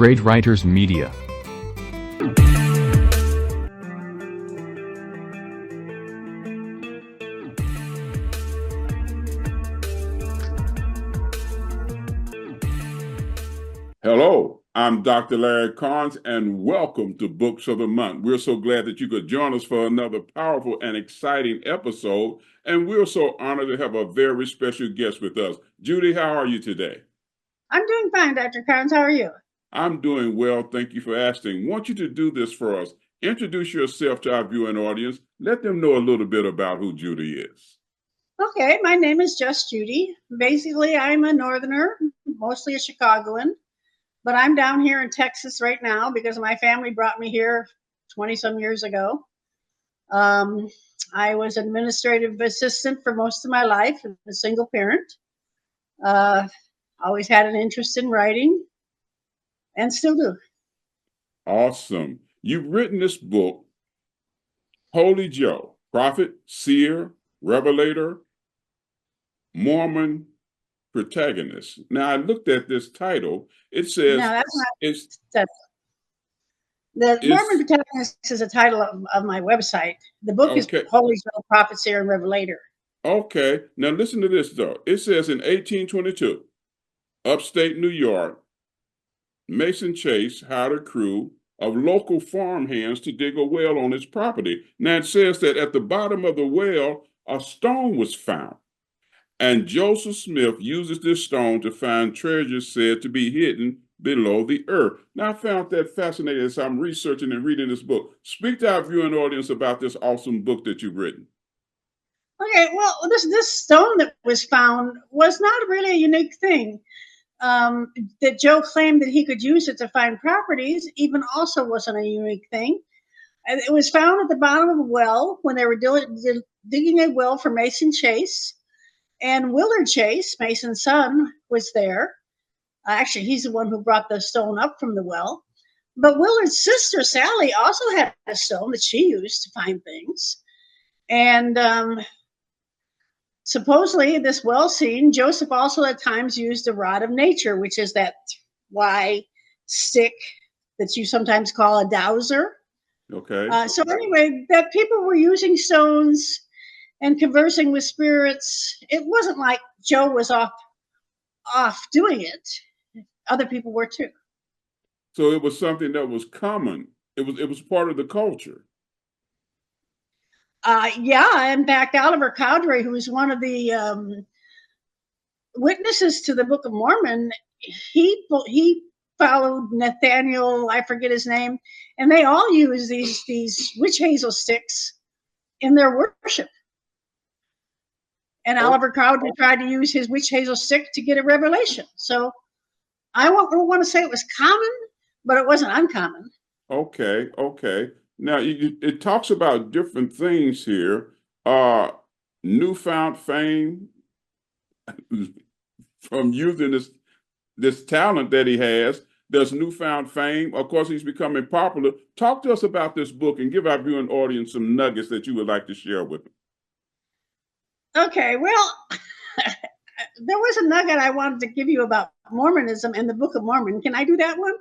Great Writers Media. Hello, I'm Dr. Larry Carnes, and welcome to Books of the Month. We're so glad that you could join us for another powerful and exciting episode, and we're so honored to have a very special guest with us. Judy, how are you today? I'm doing fine, Dr. Carnes. How are you? I'm doing well. Thank you for asking. I want you to do this for us. Introduce yourself to our viewing audience. Let them know a little bit about who Judy is. Okay, my name is just Judy. Basically, I'm a northerner, mostly a Chicagoan, but I'm down here in Texas right now because my family brought me here 20-some years ago. I was administrative assistant for most of my life, a single parent. Always had an interest in writing and still do. Awesome. You've written this book, Holy Joe, prophet, seer, revelator, Mormon protagonist. Now, I looked at this title. It says No, that's not. it's The Mormon protagonist is a title of my website. The book is Holy Joe, prophet, seer, and revelator. Okay. Now, listen to this, though. It says in 1822, Upstate New York, Mason Chase hired a crew of local farm hands to dig a well on his property. Now, it says that at the bottom of the well, a stone was found. And Joseph Smith uses this stone to find treasures said to be hidden below the earth. Now, I found that fascinating as I'm researching and reading this book. Speak to our viewing audience about this awesome book that you've written. Okay, well, this stone that was found was not really a unique thing. That Joe claimed that he could use it to find properties even also wasn't a unique thing. And it was found at the bottom of a well when they were digging a well for Mason Chase. And Willard Chase, Mason's son, was there. Actually, he's the one who brought the stone up from the well. But Willard's sister, Sally, also had a stone that she used to find things. And supposedly, this well scene, Joseph also at times used the rod of nature, which is that Y stick that you sometimes call a dowser. Okay. So anyway, that people were using stones and conversing with spirits. It wasn't like Joe was off doing it. Other people were too. So it was something that was common. It was part of the culture. Yeah, in fact, Oliver Cowdery, who was one of the witnesses to the Book of Mormon, he followed Nathaniel, I forget his name, and they all use these witch hazel sticks in their worship. And Oliver Cowdery tried to use his witch hazel stick to get a revelation. So I don't want to say it was common, but it wasn't uncommon. Okay. Now, it talks about different things here. Newfound fame from using this talent that he has. There's newfound fame. Of course, he's becoming popular. Talk to us about this book and give our viewing audience some nuggets that you would like to share with them. Okay, well, there was a nugget I wanted to give you about Mormonism and the Book of Mormon. Can I do that one?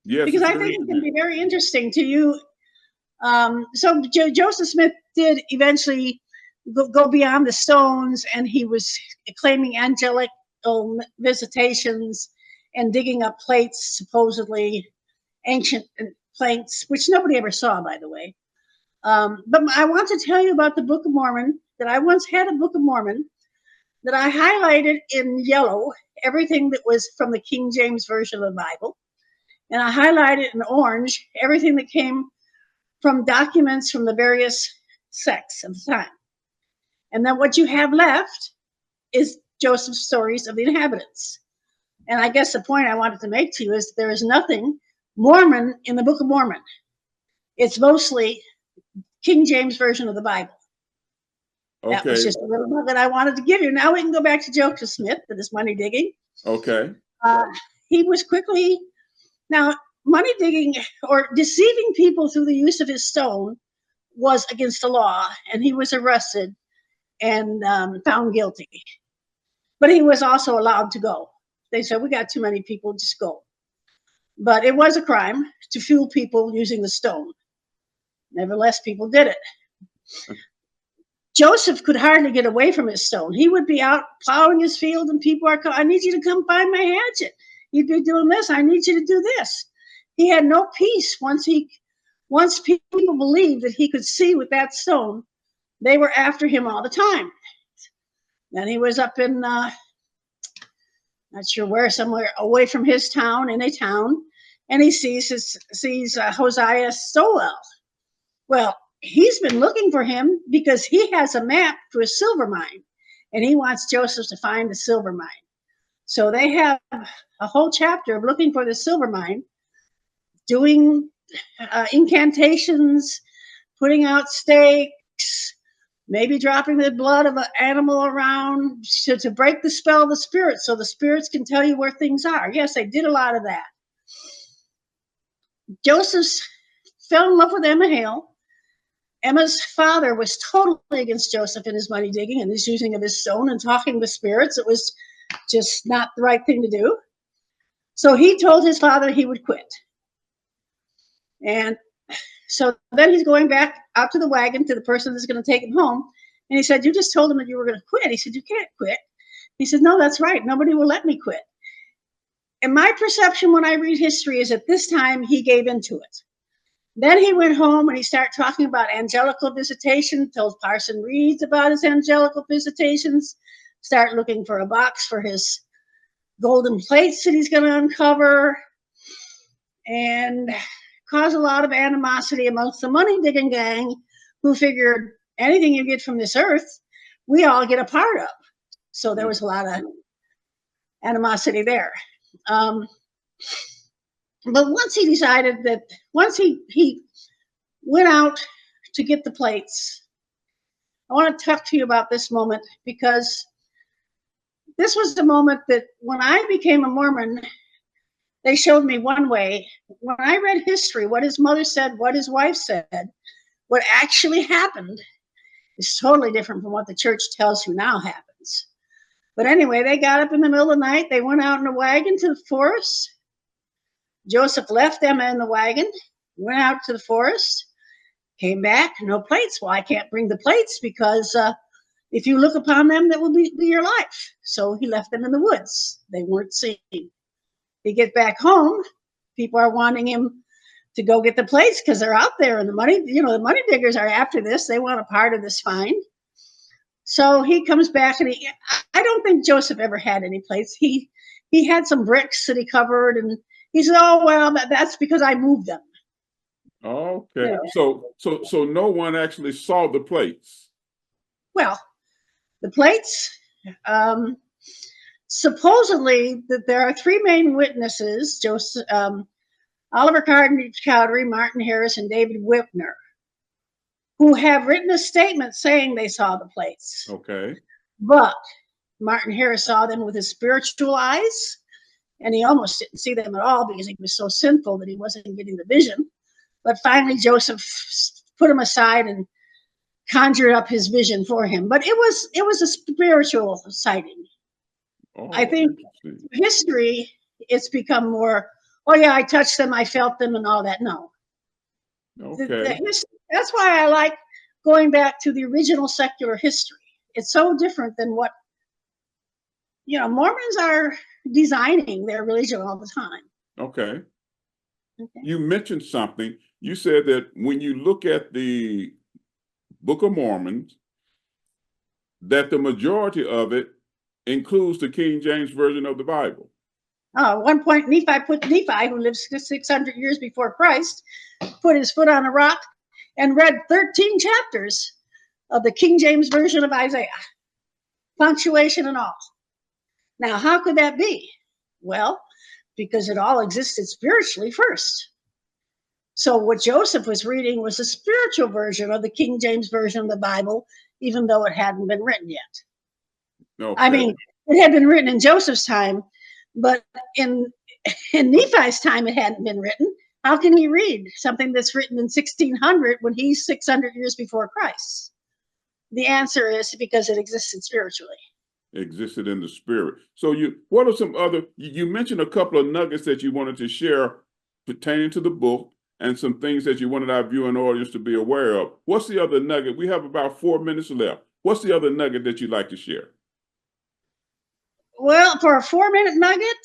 Yes. Because I think it can be very interesting to you. So Joseph Smith did eventually go beyond the stones, and he was claiming angelic visitations and digging up plates, supposedly ancient plates, which nobody ever saw, by the way. But I want to tell you about the Book of Mormon, that I once had a Book of Mormon that I highlighted in yellow, everything that was from the King James Version of the Bible. And I highlighted in orange, everything that came from documents from the various sects of the time. And then what you have left is Joseph's stories of the inhabitants. And I guess the point I wanted to make to you is there is nothing Mormon in the Book of Mormon. It's mostly King James Version of the Bible. Okay. That was just a little bit that I wanted to give you. Now we can go back to Joseph Smith for this money digging. Okay. He was quickly, now money digging or deceiving people through the use of his stone was against the law, and he was arrested and found guilty. But he was also allowed to go. They said, we got too many people, just go. But it was a crime to fool people using the stone. Nevertheless, people did it. Joseph could hardly get away from his stone. He would be out plowing his field and people are, I need you to come find my hatchet. You'd be doing this. I need you to do this. He had no peace once people believed that he could see with that stone. They were after him all the time. Then he was up in, not sure where, somewhere away from his town, in a town, and he sees Hosea Stowell. Well, he's been looking for him because he has a map to a silver mine, and he wants Joseph to find the silver mine. So they have a whole chapter of looking for the silver mine, doing incantations, putting out stakes, maybe dropping the blood of an animal around to break the spell of the spirits so the spirits can tell you where things are. Yes, they did a lot of that. Joseph fell in love with Emma Hale. Emma's father was totally against Joseph in his money digging and his using of his stone and talking with spirits. It was just not the right thing to do. So he told his father he would quit. And so then he's going back out to the wagon to the person that's going to take him home. And he said, you just told him that you were going to quit. He said, you can't quit. He said, no, that's right. Nobody will let me quit. And my perception when I read history is at this time he gave into it. Then he went home and he started talking about angelical visitation, told Parson Reeds about his angelical visitations, start looking for a box for his golden plates that he's going to uncover, and caused a lot of animosity amongst the money digging gang who figured anything you get from this earth, we all get a part of. So there was a lot of animosity there. But once he decided that, once he went out to get the plates, I want to talk to you about this moment because this was the moment that when I became a Mormon, they showed me one way. When I read history, what his mother said, what his wife said, what actually happened is totally different from what the church tells you now happens. But anyway, they got up in the middle of the night. They went out in a wagon to the forest. Joseph left Emma in the wagon, went out to the forest, came back, no plates. Well, I can't bring the plates because if you look upon them, that will be your life. So he left them in the woods. They weren't seen. He gets back home. People are wanting him to go get the plates because they're out there, and the money diggers are after this. They want a part of this find. So he comes back, and I don't think Joseph ever had any plates. He had some bricks that he covered, and he said, "Oh well, that's because I moved them." Okay, so no one actually saw the plates. Well, the plates. Supposedly, that there are three main witnesses: Joseph, Oliver Cowdery, Martin Harris, and David Whitner, who have written a statement saying they saw the plates. Okay. But Martin Harris saw them with his spiritual eyes, and he almost didn't see them at all because he was so sinful that he wasn't getting the vision. But finally, Joseph put him aside and conjured up his vision for him. But it was a spiritual sighting. Oh, I think history, it's become more, oh yeah, I touched them, I felt them, and all that. No. Okay. That's why I like going back to the original secular history. It's so different than what, Mormons are designing their religion all the time. Okay. You mentioned something. You said that when you look at the Book of Mormon, that the majority of it includes the King James Version of the Bible. At one point, Nephi, who lived 600 years before Christ, put his foot on a rock and read 13 chapters of the King James Version of Isaiah, punctuation and all. Now, how could that be? Well, because it all existed spiritually first. So what Joseph was reading was a spiritual version of the King James Version of the Bible, even though it hadn't been written yet. Okay. I mean, it had been written in Joseph's time, but in Nephi's time, it hadn't been written. How can he read something that's written in 1600 when he's 600 years before Christ? The answer is because it existed spiritually. Existed in the spirit. So what are some other, you mentioned a couple of nuggets that you wanted to share pertaining to the book and some things that you wanted our viewing audience to be aware of. What's the other nugget? We have about 4 minutes left. What's the other nugget that you'd like to share? Well, for a 4-minute nugget,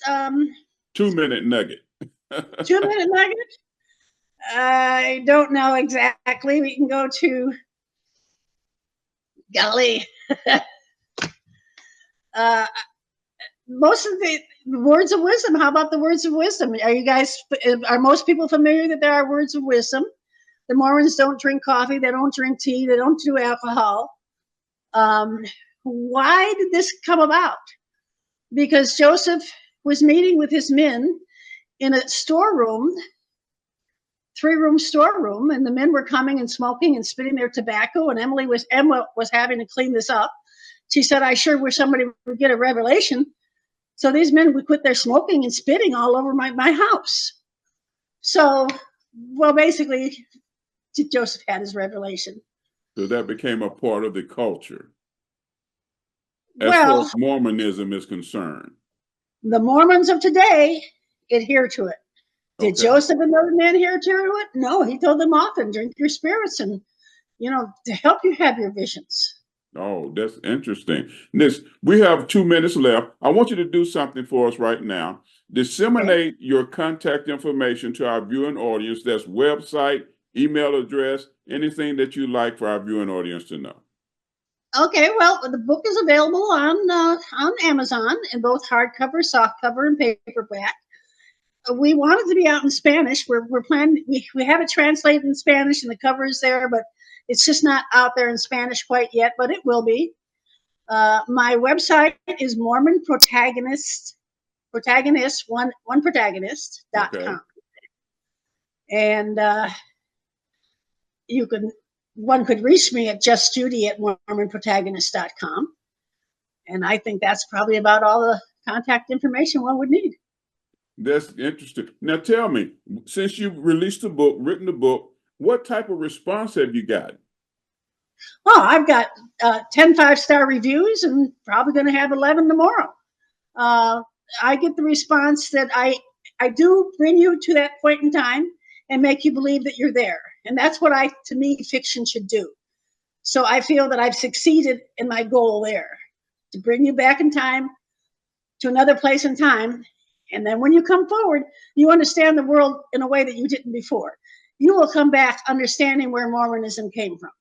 2-minute nugget. 2-minute nugget, I don't know exactly. We can go to, golly, most of the words of wisdom. How about the words of wisdom? Are most people familiar that there are words of wisdom? The Mormons don't drink coffee. They don't drink tea. They don't do alcohol. Why did this come about? Because Joseph was meeting with his men in a storeroom, 3-room storeroom, and the men were coming and smoking and spitting their tobacco, and Emma was having to clean this up. She said, I sure wish somebody would get a revelation. So these men would quit their smoking and spitting all over my house. So, well, basically, Joseph had his revelation. So that became a part of the culture. As Well, far as Mormonism is concerned. The Mormons of today adhere to it. Did Okay. Joseph and those men adhere to it? No, he told them often, drink your spirits and, to help you have your visions. Oh, that's interesting. We have 2 minutes left. I want you to do something for us right now. Disseminate your contact information to our viewing audience. That's website, email address, anything that you like for our viewing audience to know. Okay, well, the book is available on Amazon in both hardcover, softcover, and paperback. We want it to be out in Spanish. We're planning. We have it translated in Spanish, and the cover is there, but it's just not out there in Spanish quite yet. But it will be. My website is Mormon protagonist protagonist.com, Okay. and one could reach me at justjudy@mormonprotagonist.com. And I think that's probably about all the contact information one would need. That's interesting. Now tell me, since you've released the book, written the book, what type of response have you got? Oh, I've got 10 5-star reviews and probably going to have 11 tomorrow. I get the response that I do bring you to that point in time and make you believe that you're there. And that's what to me, fiction should do. So I feel that I've succeeded in my goal there, to bring you back in time to another place in time. And then when you come forward, you understand the world in a way that you didn't before. You will come back understanding where Mormonism came from.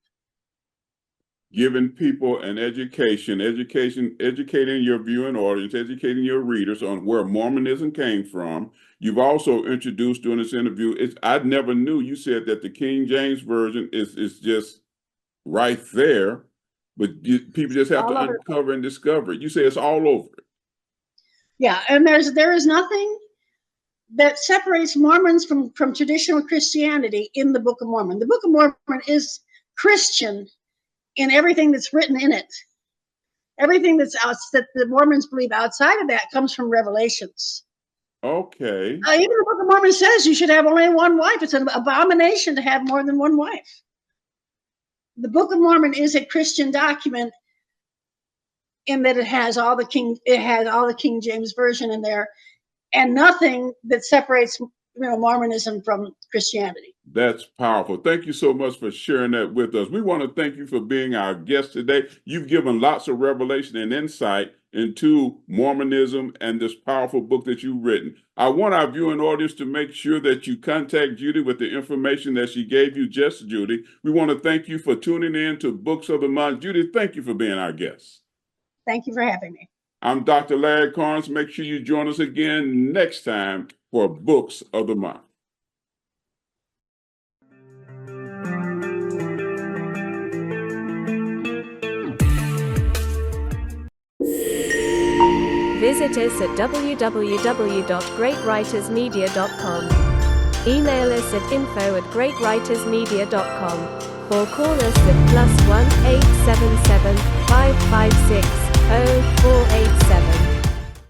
Giving people an educating your viewing audience, educating your readers on where Mormonism came from. You've also introduced during this interview, I never knew, you said that the King James Version is just right there, but people just have to uncover and discover it. You say it's all over it. Yeah, and there is nothing that separates Mormons from traditional Christianity in the Book of Mormon. The Book of Mormon is Christian in everything that's written in it. Everything that the Mormons believe outside of that comes from Revelations. Okay. Even the Book of Mormon says you should have only one wife. It's an abomination to have more than one wife. The Book of Mormon is a Christian document in that it has all the King James Version in there, and nothing that separates Mormonism from Christianity. That's powerful. Thank you so much for sharing that with us. We want to thank you for being our guest today. You've given lots of revelation and insight into Mormonism and this powerful book that you've written. I want our viewing audience to make sure that you contact Judy with the information that she gave you, just Judy. We want to thank you for tuning in to Books of the Month. Judy, thank you for being our guest. Thank you for having me. I'm Dr. Larry Carnes. Make sure you join us again next time for Books of the Month. Visit us at www.greatwritersmedia.com. Email us at info@greatwritersmedia.com or call us at +1 877 556 0487.